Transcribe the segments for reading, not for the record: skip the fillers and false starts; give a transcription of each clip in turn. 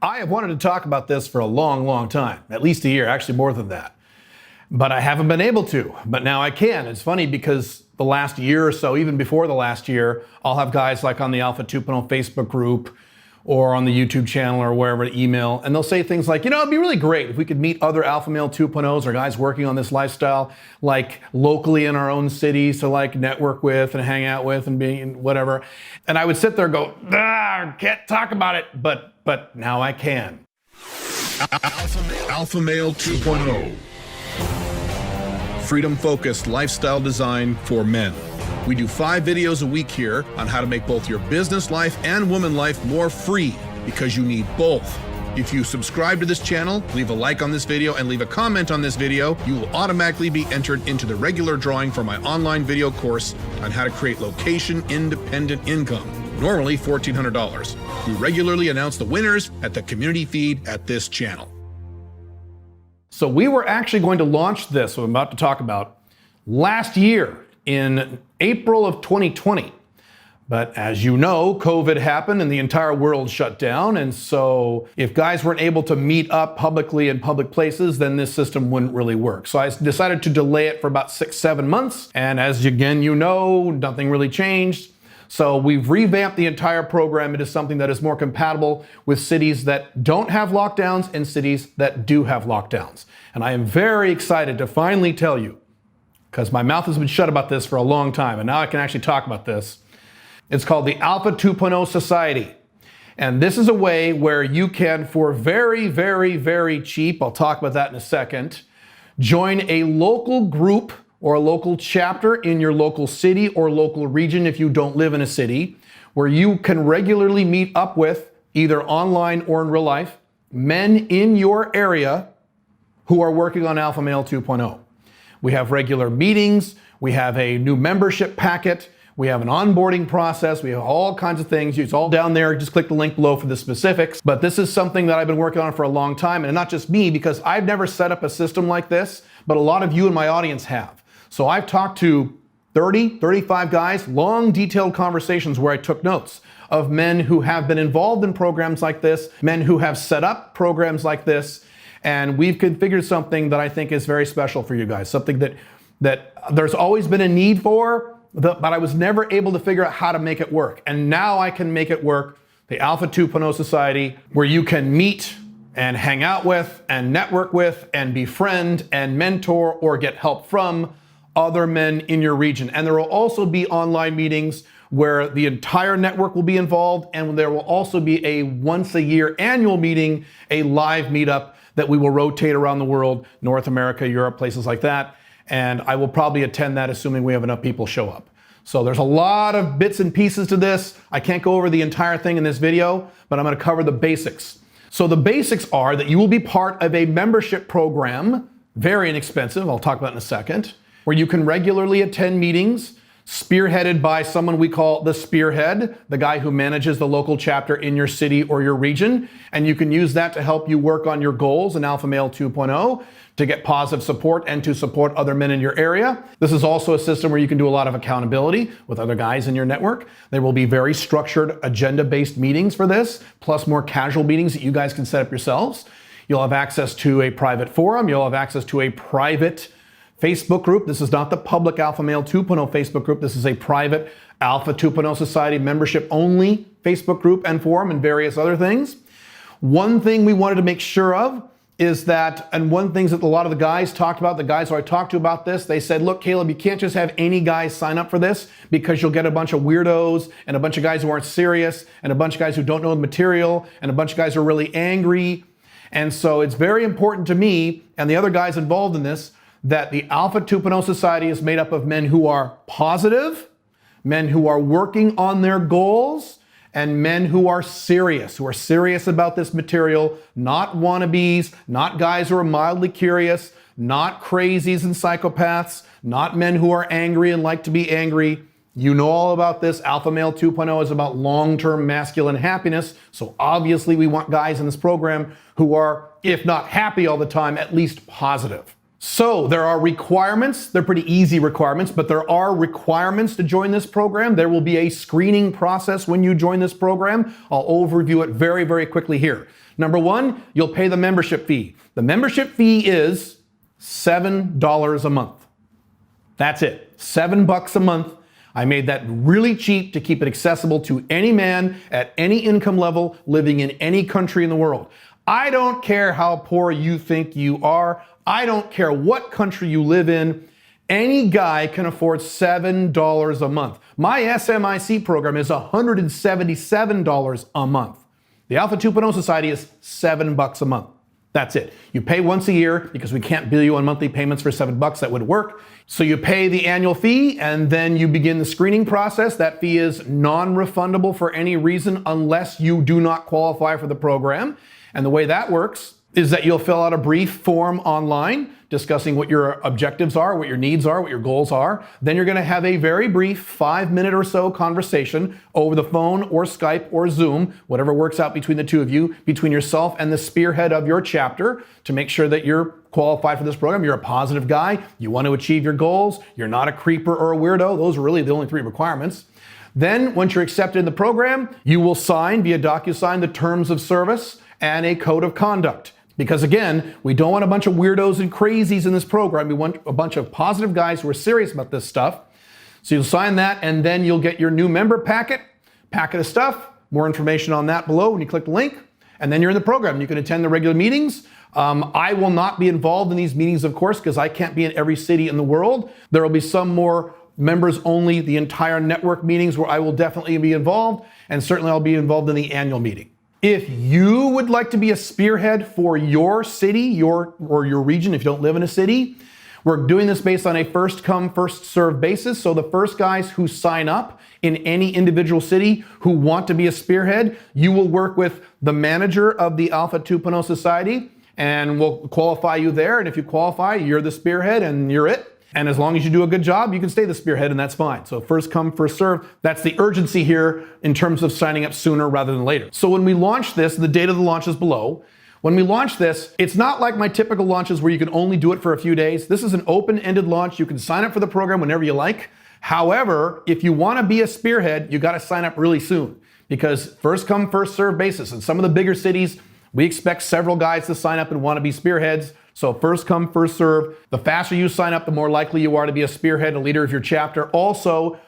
I have wanted to talk about this for a long, long time, at least a year, actually more than that. But I haven't been able to, but now I can. It's funny because the last year or so, even before the last year, I'll have guys like on the Alpha 2.0 Facebook group or on the YouTube channel or wherever to email, and they'll say things like, it'd be really great if we could meet other Alpha Male 2.0s or guys working on this lifestyle, like locally in our own cities to like network with and hang out with and be whatever. And I would sit there and go, can't talk about it, but now I can. Alpha Male 2.0. Freedom-focused lifestyle design for men. We do 5 videos a week here on how to make both your business life and woman life more free, because you need both. If you subscribe to this channel, leave a like on this video, and leave a comment on this video, you will automatically be entered into the regular drawing for my online video course on how to create location-independent income, normally $1,400. We regularly announce the winners at the community feed at this channel. So we were actually going to launch this, what I'm about to talk about, last year in April of 2020. But as you know, COVID happened and the entire world shut down. And so if guys weren't able to meet up publicly in public places, then this system wouldn't really work. So I decided to delay it for about 6-7 months. And as again, nothing really changed. So we've revamped the entire program into something that is more compatible with cities that don't have lockdowns and cities that do have lockdowns. And I am very excited to finally tell you, because my mouth has been shut about this for a long time, and now I can actually talk about this. It's called the Alpha 2.0 Society. And this is a way where you can, for very, very, very cheap, I'll talk about that in a second, join a local group or a local chapter in your local city or local region if you don't live in a city, where you can regularly meet up with, either online or in real life, men in your area who are working on Alpha Male 2.0. We have regular meetings, we have a new membership packet, we have an onboarding process, we have all kinds of things. It's all down there, just click the link below for the specifics. But this is something that I've been working on for a long time, and not just me, because I've never set up a system like this, but a lot of you in my audience have. So I've talked to 30, 35 guys, long detailed conversations where I took notes of men who have been involved in programs like this, men who have set up programs like this, and we've configured something that I think is very special for you guys, something that there's always been a need for, but I was never able to figure out how to make it work. And now I can make it work, the Alpha 2.0 Society, where you can meet and hang out with and network with and befriend and mentor or get help from other men in your region. And there will also be online meetings where the entire network will be involved, and there will also be a once a year annual meeting, a live meetup that we will rotate around the world, North America, Europe, places like that. And I will probably attend that, assuming we have enough people show up. So there's a lot of bits and pieces to this. I can't go over the entire thing in this video, but I'm gonna cover the basics. So the basics are that you will be part of a membership program, very inexpensive, I'll talk about in a second, where you can regularly attend meetings, spearheaded by someone we call the spearhead, the guy who manages the local chapter in your city or your region. And you can use that to help you work on your goals in Alpha Male 2.0, to get positive support and to support other men in your area. This is also a system where you can do a lot of accountability with other guys in your network. There will be very structured agenda-based meetings for this, plus more casual meetings that you guys can set up yourselves. You'll have access to a private forum. You'll have access to a private Facebook group. This is not the public Alpha Male 2.0 Facebook group. This is a private Alpha 2.0 Society membership only Facebook group and forum and various other things. One thing we wanted to make sure of is that, and one thing that a lot of the guys talked about, the guys who I talked to about this, they said, look, Caleb, you can't just have any guys sign up for this, because you'll get a bunch of weirdos and a bunch of guys who aren't serious and a bunch of guys who don't know the material and a bunch of guys who are really angry. And so it's very important to me and the other guys involved in this that the Alpha 2.0 Society is made up of men who are positive, men who are working on their goals, and men who are serious about this material, not wannabes, not guys who are mildly curious, not crazies and psychopaths, not men who are angry and like to be angry. You know all about this. Alpha Male 2.0 is about long-term masculine happiness. So obviously we want guys in this program who are, if not happy all the time, at least positive. So there are requirements. They're pretty easy requirements, but there are requirements to join this program. There will be a screening process when you join this program. I'll overview it very, very quickly here. Number one, you'll pay the membership fee. The membership fee is $7 a month. That's it, $7 a month. I made that really cheap to keep it accessible to any man at any income level living in any country in the world. I don't care how poor you think you are. I don't care what country you live in. Any guy can afford $7 a month. My SMIC program is $177 a month. The Alpha 2.0 Society is $7 a month. That's it. You pay once a year because we can't bill you on monthly payments for $7. That would work. So you pay the annual fee and then you begin the screening process. That fee is non-refundable for any reason unless you do not qualify for the program. And the way that works is that you'll fill out a brief form online discussing what your objectives are, what your needs are, what your goals are. Then you're going to have a very brief 5-minute or so conversation over the phone or Skype or Zoom, whatever works out between the two of you, between yourself and the spearhead of your chapter to make sure that you're qualified for this program. You're a positive guy. You want to achieve your goals. You're not a creeper or a weirdo. Those are really the only 3 requirements. Then once you're accepted in the program, you will sign via DocuSign the terms of service and a code of conduct. Because again, we don't want a bunch of weirdos and crazies in this program. We want a bunch of positive guys who are serious about this stuff. So you'll sign that and then you'll get your new member packet of stuff. More information on that below when you click the link. And then you're in the program. You can attend the regular meetings. I will not be involved in these meetings, of course, because I can't be in every city in the world. There will be some more members only, the entire network meetings where I will definitely be involved. And certainly I'll be involved in the annual meeting. If you would like to be a spearhead for your city, or your region, if you don't live in a city, we're doing this based on a first come, first served basis. So the first guys who sign up in any individual city who want to be a spearhead, you will work with the manager of the Alpha 2.0 Society and we'll qualify you there. And if you qualify, you're the spearhead and you're it. And as long as you do a good job, you can stay the spearhead and that's fine. So first come, first serve. That's the urgency here in terms of signing up sooner rather than later. So when we launch this, the date of the launch is below. When we launch this, it's not like my typical launches where you can only do it for a few days. This is an open-ended launch. You can sign up for the program whenever you like. However, if you want to be a spearhead, you got to sign up really soon because first come, first serve basis. In some of the bigger cities, we expect several guys to sign up and want to be spearheads. So first come, first serve. The faster you sign up, the more likely you are to be a spearhead, a leader of your chapter. Also,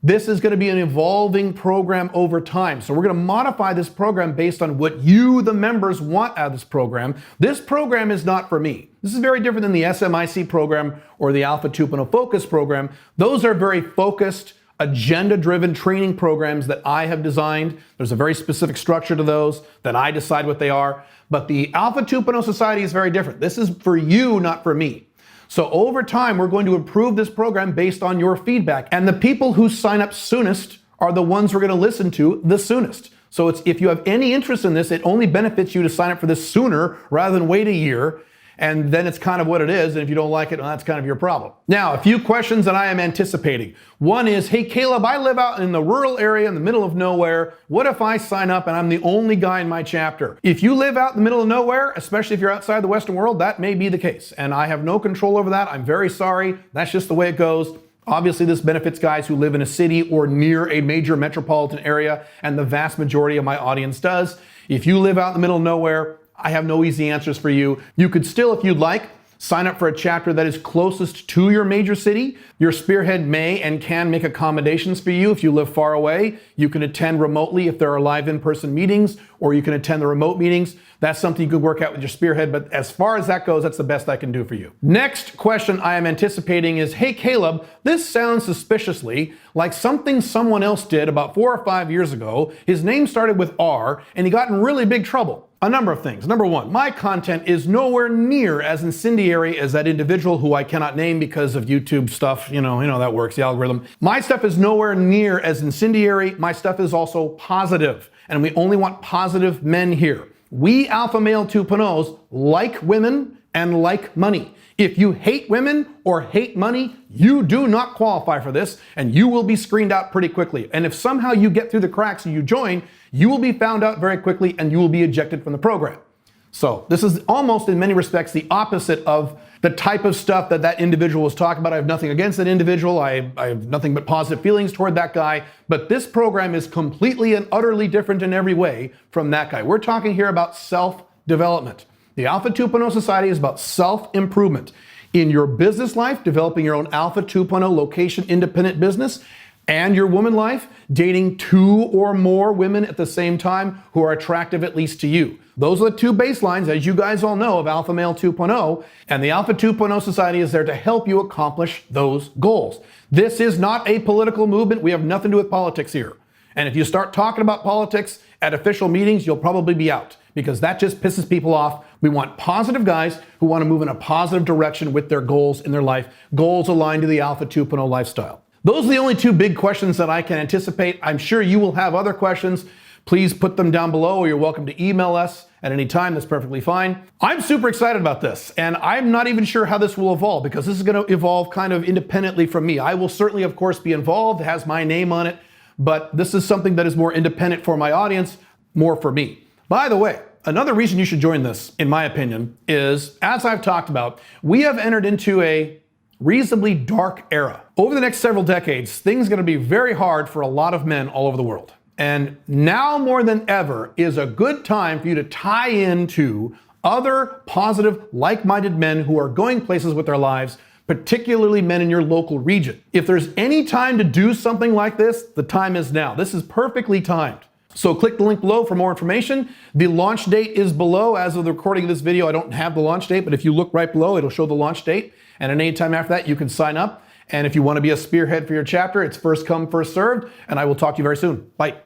this is going to be an evolving program over time. So we're going to modify this program based on what you, the members, want out of this program. This program is not for me. This is very different than the SMIC program or the Alpha 2.0 Focus program. Those are very focused, agenda-driven training programs that I have designed. There's a very specific structure to those that I decide what they are. But the Alpha 2.0 Society is very different. This is for you, not for me. So over time, we're going to improve this program based on your feedback. And the people who sign up soonest are the ones we're going to listen to the soonest. So if you have any interest in this, it only benefits you to sign up for this sooner rather than wait a year. And then it's kind of what it is. And if you don't like it, well, that's kind of your problem. Now, a few questions that I am anticipating. One is, hey, Caleb, I live out in the rural area in the middle of nowhere. What if I sign up and I'm the only guy in my chapter? If you live out in the middle of nowhere, especially if you're outside the Western world, that may be the case. And I have no control over that. I'm very sorry. That's just the way it goes. Obviously, this benefits guys who live in a city or near a major metropolitan area, and the vast majority of my audience does. If you live out in the middle of nowhere, I have no easy answers for you. You could still, if you'd like, sign up for a chapter that is closest to your major city. Your spearhead may and can make accommodations for you if you live far away. You can attend remotely if there are live in-person meetings, or you can attend the remote meetings. That's something you could work out with your spearhead, but as far as that goes, that's the best I can do for you. Next question I am anticipating is, hey Caleb, this sounds suspiciously like something someone else did about 4 or 5 years ago. His name started with R, and he got in really big trouble. A number of things. Number one, my content is nowhere near as incendiary as that individual who I cannot name because of YouTube stuff. You know that works, the algorithm. My stuff is nowhere near as incendiary. My stuff is also positive, and we only want positive men here. We Alpha Male 2.0s like women and like money. If you hate women or hate money, you do not qualify for this, and you will be screened out pretty quickly. And if somehow you get through the cracks and you join, you will be found out very quickly and you will be ejected from the program. So this is almost in many respects the opposite of the type of stuff that individual was talking about. I have nothing against that individual. I have nothing but positive feelings toward that guy. But this program is completely and utterly different in every way from that guy. We're talking here about self self-development. The Alpha 2.0 Society is about self-improvement. In your business life, developing your own Alpha 2.0 location-independent business, and your woman life, dating 2 or more women at the same time who are attractive at least to you. Those are the 2 baselines, as you guys all know, of Alpha Male 2.0, and the Alpha 2.0 Society is there to help you accomplish those goals. This is not a political movement. We have nothing to do with politics here. And if you start talking about politics at official meetings, you'll probably be out, because that just pisses people off. We want positive guys who want to move in a positive direction with their goals in their life, goals aligned to the Alpha 2.0 lifestyle. Those are the only 2 big questions that I can anticipate. I'm sure you will have other questions. Please put them down below, or you're welcome to email us at any time. That's perfectly fine. I'm super excited about this, and I'm not even sure how this will evolve, because this is going to evolve kind of independently from me. I will certainly, of course, be involved. It has my name on it, but this is something that is more independent for my audience, more for me. By the way, another reason you should join this, in my opinion, is, as I've talked about, we have entered into a reasonably dark era. Over the next several decades, things are going to be very hard for a lot of men all over the world. And now more than ever is a good time for you to tie into other positive, like-minded men who are going places with their lives, particularly men in your local region. If there's any time to do something like this, the time is now. This is perfectly timed. So click the link below for more information. The launch date is below. As of the recording of this video, I don't have the launch date, but if you look right below, it'll show the launch date. And at any time after that, you can sign up. And if you want to be a spearhead for your chapter, it's first come, first served. And I will talk to you very soon. Bye.